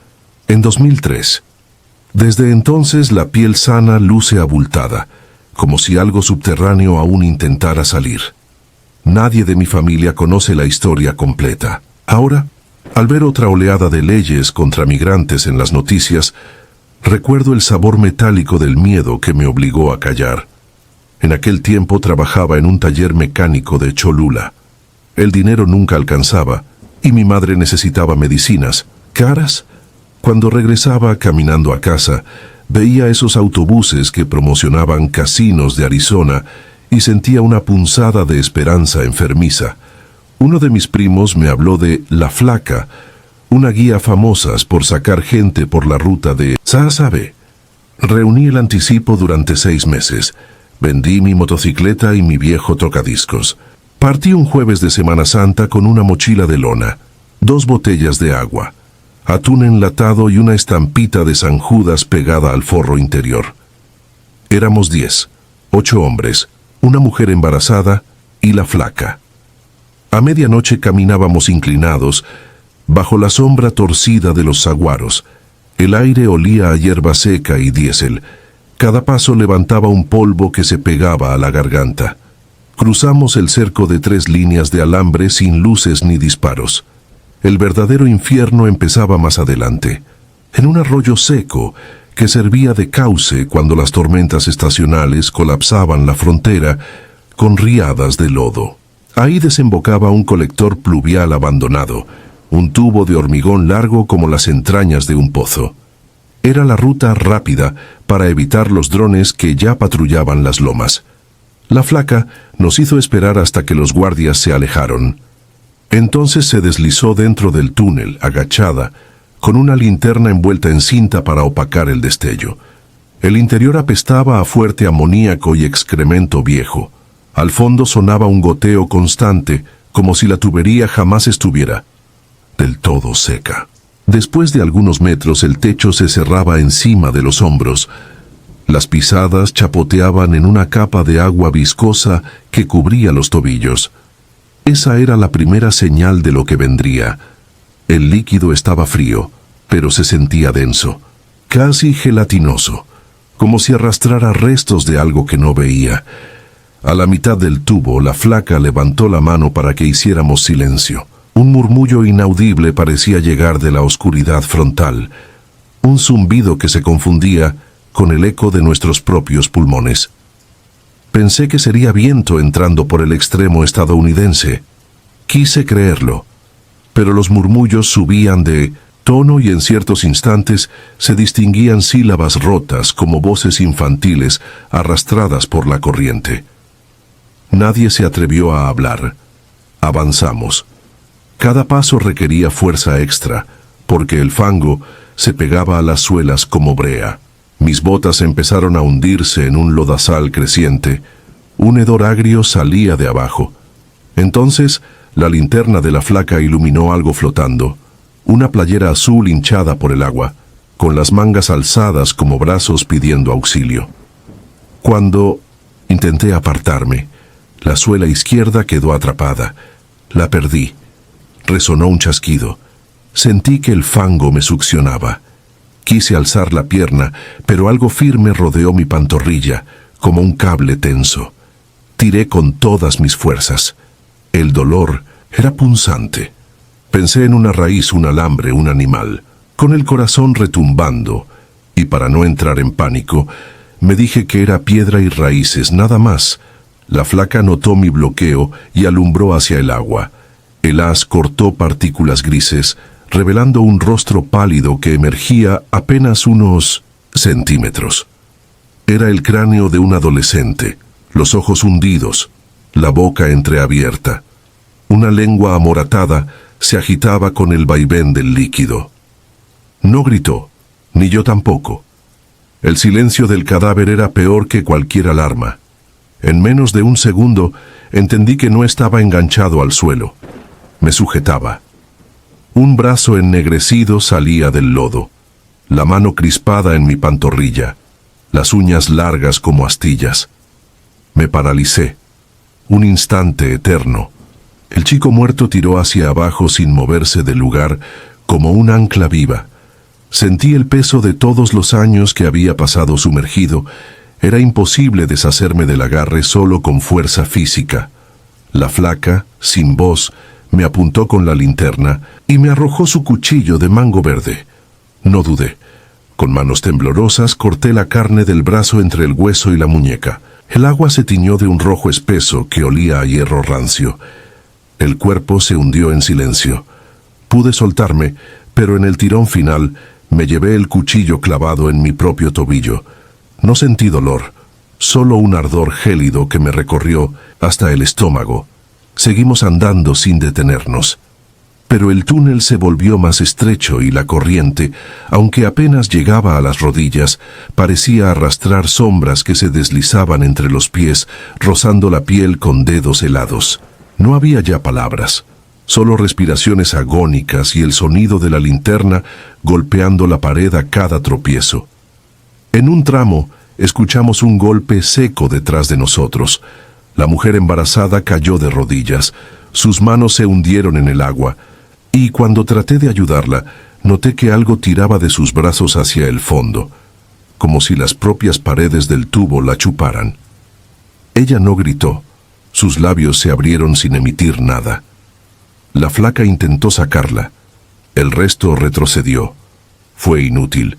en 2003. Desde entonces la piel sana luce abultada, como si algo subterráneo aún intentara salir. Nadie de mi familia conoce la historia completa. Ahora, al ver otra oleada de leyes contra migrantes en las noticias, recuerdo el sabor metálico del miedo que me obligó a callar. En aquel tiempo trabajaba en un taller mecánico de Cholula. El dinero nunca alcanzaba y mi madre necesitaba medicinas, caras. Cuando regresaba caminando a casa, veía esos autobuses que promocionaban casinos de Arizona y sentía una punzada de esperanza enfermiza. Uno de mis primos me habló de La Flaca, una guía famosa por sacar gente por la ruta de Sasabe. Reuní el anticipo durante 6 meses. Vendí mi motocicleta y mi viejo tocadiscos. Partí un jueves de Semana Santa con una mochila de lona, 2 botellas de agua, atún enlatado y una estampita de San Judas pegada al forro interior. Éramos 10, 8 hombres, una mujer embarazada y La Flaca. A medianoche caminábamos inclinados, bajo la sombra torcida de los saguaros. El aire olía a hierba seca y diésel. Cada paso levantaba un polvo que se pegaba a la garganta. Cruzamos el cerco de 3 líneas de alambre sin luces ni disparos. El verdadero infierno empezaba más adelante, en un arroyo seco que servía de cauce cuando las tormentas estacionales colapsaban la frontera con riadas de lodo. Ahí desembocaba un colector pluvial abandonado, un tubo de hormigón largo como las entrañas de un pozo. Era la ruta rápida para evitar los drones que ya patrullaban las lomas. La Flaca nos hizo esperar hasta que los guardias se alejaron. Entonces se deslizó dentro del túnel, agachada, con una linterna envuelta en cinta para opacar el destello. El interior apestaba a fuerte amoníaco y excremento viejo. Al fondo sonaba un goteo constante, como si la tubería jamás estuviera del todo seca. Después de algunos metros el techo se cerraba encima de los hombros. Las pisadas chapoteaban en una capa de agua viscosa que cubría los tobillos. Esa era la primera señal de lo que vendría. El líquido estaba frío, pero se sentía denso, casi gelatinoso, como si arrastrara restos de algo que no veía. A la mitad del tubo, la flaca levantó la mano para que hiciéramos silencio. Un murmullo inaudible parecía llegar de la oscuridad frontal, un zumbido que se confundía con el eco de nuestros propios pulmones. Pensé que sería viento entrando por el extremo estadounidense. Quise creerlo, pero los murmullos subían de tono y en ciertos instantes se distinguían sílabas rotas como voces infantiles arrastradas por la corriente. Nadie se atrevió a hablar. Avanzamos. Cada paso requería fuerza extra, porque el fango se pegaba a las suelas como brea. Mis botas empezaron a hundirse en un lodazal creciente. Un hedor agrio salía de abajo. Entonces, la linterna de la flaca iluminó algo flotando, una playera azul hinchada por el agua, con las mangas alzadas como brazos pidiendo auxilio. Cuando intenté apartarme, la suela izquierda quedó atrapada. La perdí. Resonó un chasquido. Sentí que el fango me succionaba. Quise alzar la pierna, pero algo firme rodeó mi pantorrilla, como un cable tenso. Tiré con todas mis fuerzas. El dolor era punzante. Pensé en una raíz, un alambre, un animal, con el corazón retumbando, y para no entrar en pánico, me dije que era piedra y raíces, nada más. La flaca notó mi bloqueo y alumbró hacia el agua. El haz cortó partículas grises, revelando un rostro pálido que emergía apenas unos centímetros. Era el cráneo de un adolescente, los ojos hundidos, la boca entreabierta. Una lengua amoratada se agitaba con el vaivén del líquido. No gritó, ni yo tampoco. El silencio del cadáver era peor que cualquier alarma. En menos de un segundo entendí que no estaba enganchado al suelo. Me sujetaba. Un brazo ennegrecido salía del lodo, la mano crispada en mi pantorrilla, las uñas largas como astillas. Me paralicé. Un instante eterno. El chico muerto tiró hacia abajo sin moverse del lugar, como un ancla viva. Sentí el peso de todos los años que había pasado sumergido. Era imposible deshacerme del agarre solo con fuerza física. La flaca, sin voz, me apuntó con la linterna y me arrojó su cuchillo de mango verde. No dudé. Con manos temblorosas corté la carne del brazo entre el hueso y la muñeca. El agua se tiñó de un rojo espeso que olía a hierro rancio. El cuerpo se hundió en silencio. Pude soltarme, pero en el tirón final me llevé el cuchillo clavado en mi propio tobillo. No sentí dolor, solo un ardor gélido que me recorrió hasta el estómago. Seguimos andando sin detenernos. Pero el túnel se volvió más estrecho y la corriente, aunque apenas llegaba a las rodillas, parecía arrastrar sombras que se deslizaban entre los pies, rozando la piel con dedos helados. No había ya palabras, solo respiraciones agónicas y el sonido de la linterna golpeando la pared a cada tropiezo. En un tramo, escuchamos un golpe seco detrás de nosotros. La mujer embarazada cayó de rodillas, sus manos se hundieron en el agua, y cuando traté de ayudarla, noté que algo tiraba de sus brazos hacia el fondo, como si las propias paredes del tubo la chuparan. Ella no gritó, sus labios se abrieron sin emitir nada. La flaca intentó sacarla, el resto retrocedió. Fue inútil.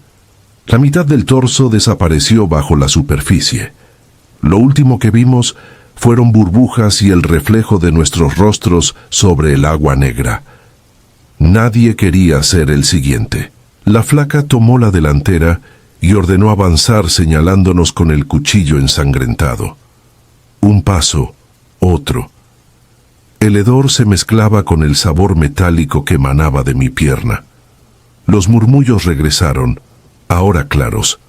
La mitad del torso desapareció bajo la superficie. Lo último que vimos fueron burbujas y el reflejo de nuestros rostros sobre el agua negra. Nadie quería ser el siguiente. La flaca tomó la delantera y ordenó avanzar señalándonos con el cuchillo ensangrentado. Un paso, otro. El hedor se mezclaba con el sabor metálico que emanaba de mi pierna. Los murmullos regresaron, ahora claros.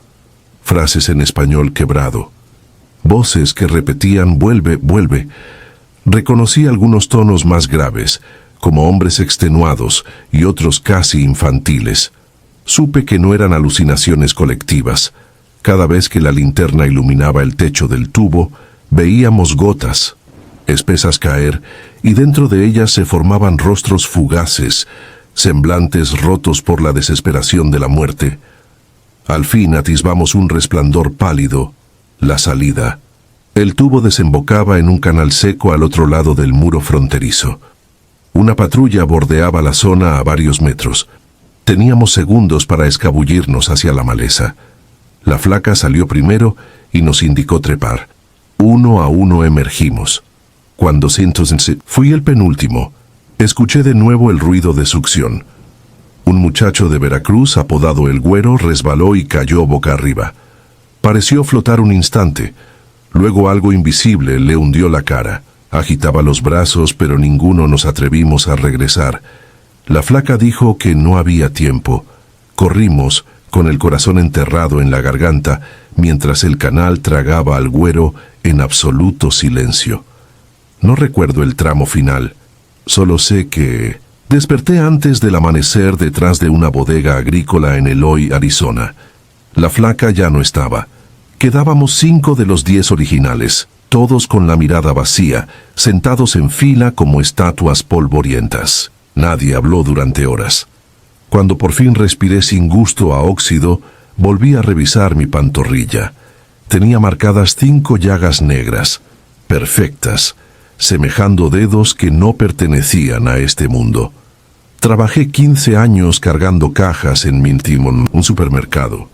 frases en español quebrado, voces que repetían «vuelve, vuelve». Reconocí algunos tonos más graves, como hombres extenuados y otros casi infantiles. Supe que no eran alucinaciones colectivas. Cada vez que la linterna iluminaba el techo del tubo, veíamos gotas espesas caer, y dentro de ellas se formaban rostros fugaces, semblantes rotos por la desesperación de la muerte. Al fin atisbamos un resplandor pálido, la salida. El tubo desembocaba en un canal seco al otro lado del muro fronterizo. Una patrulla bordeaba la zona a varios metros. Teníamos segundos para escabullirnos hacia la maleza. La flaca salió primero y nos indicó trepar. Uno a uno emergimos. Cuando fui el penúltimo, escuché de nuevo el ruido de succión. Un muchacho de Veracruz, apodado El Güero, resbaló y cayó boca arriba. Pareció flotar un instante. Luego algo invisible le hundió la cara. Agitaba los brazos, pero ninguno nos atrevimos a regresar. La flaca dijo que no había tiempo. Corrimos, con el corazón enterrado en la garganta, mientras el canal tragaba al Güero en absoluto silencio. No recuerdo el tramo final. Solo sé que desperté antes del amanecer detrás de una bodega agrícola en Eloy, Arizona. La flaca ya no estaba. Quedábamos 5 de los 10 originales, todos con la mirada vacía, sentados en fila como estatuas polvorientas. Nadie habló durante horas. Cuando por fin respiré sin gusto a óxido, volví a revisar mi pantorrilla. Tenía marcadas 5 llagas negras, perfectas, semejando dedos que no pertenecían a este mundo. Trabajé 15 años cargando cajas en Mintimon, un supermercado.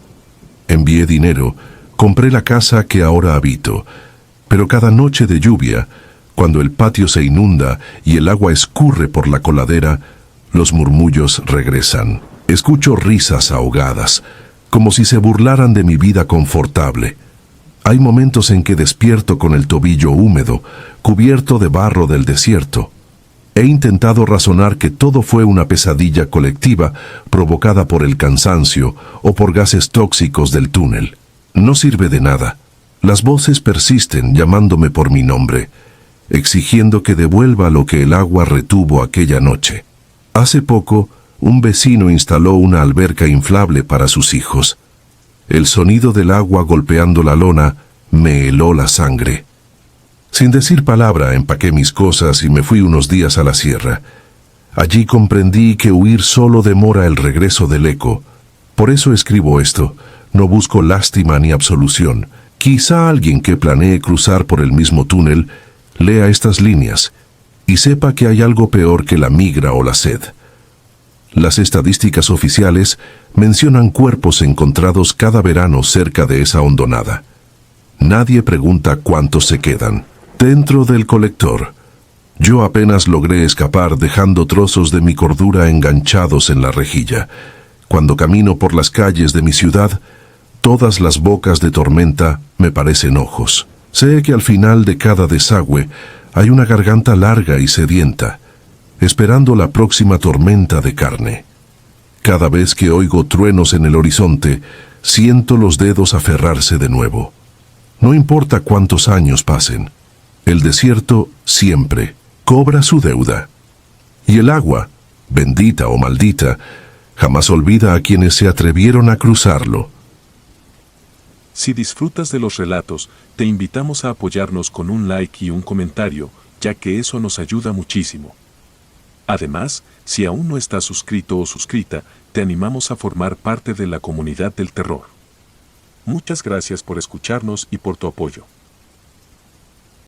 Envié dinero, compré la casa que ahora habito, pero cada noche de lluvia, cuando el patio se inunda y el agua escurre por la coladera, los murmullos regresan. Escucho risas ahogadas, como si se burlaran de mi vida confortable. Hay momentos en que despierto con el tobillo húmedo, cubierto de barro del desierto. He intentado razonar que todo fue una pesadilla colectiva provocada por el cansancio o por gases tóxicos del túnel. No sirve de nada. Las voces persisten llamándome por mi nombre, exigiendo que devuelva lo que el agua retuvo aquella noche. Hace poco, un vecino instaló una alberca inflable para sus hijos. El sonido del agua golpeando la lona me heló la sangre. Sin decir palabra, empaqué mis cosas y me fui unos días a la sierra. Allí comprendí que huir solo demora el regreso del eco. Por eso escribo esto. No busco lástima ni absolución. Quizá alguien que planee cruzar por el mismo túnel lea estas líneas y sepa que hay algo peor que la migra o la sed. Las estadísticas oficiales mencionan cuerpos encontrados cada verano cerca de esa hondonada. Nadie pregunta cuántos se quedan dentro del colector. Yo apenas logré escapar dejando trozos de mi cordura enganchados en la rejilla. Cuando camino por las calles de mi ciudad, todas las bocas de tormenta me parecen ojos. Sé que al final de cada desagüe hay una garganta larga y sedienta, esperando la próxima tormenta de carne. Cada vez que oigo truenos en el horizonte, siento los dedos aferrarse de nuevo. No importa cuántos años pasen, el desierto siempre cobra su deuda. Y el agua, bendita o maldita, jamás olvida a quienes se atrevieron a cruzarlo. Si disfrutas de los relatos, te invitamos a apoyarnos con un like y un comentario, ya que eso nos ayuda muchísimo. Además, si aún no estás suscrito o suscrita, te animamos a formar parte de la comunidad del terror. Muchas gracias por escucharnos y por tu apoyo.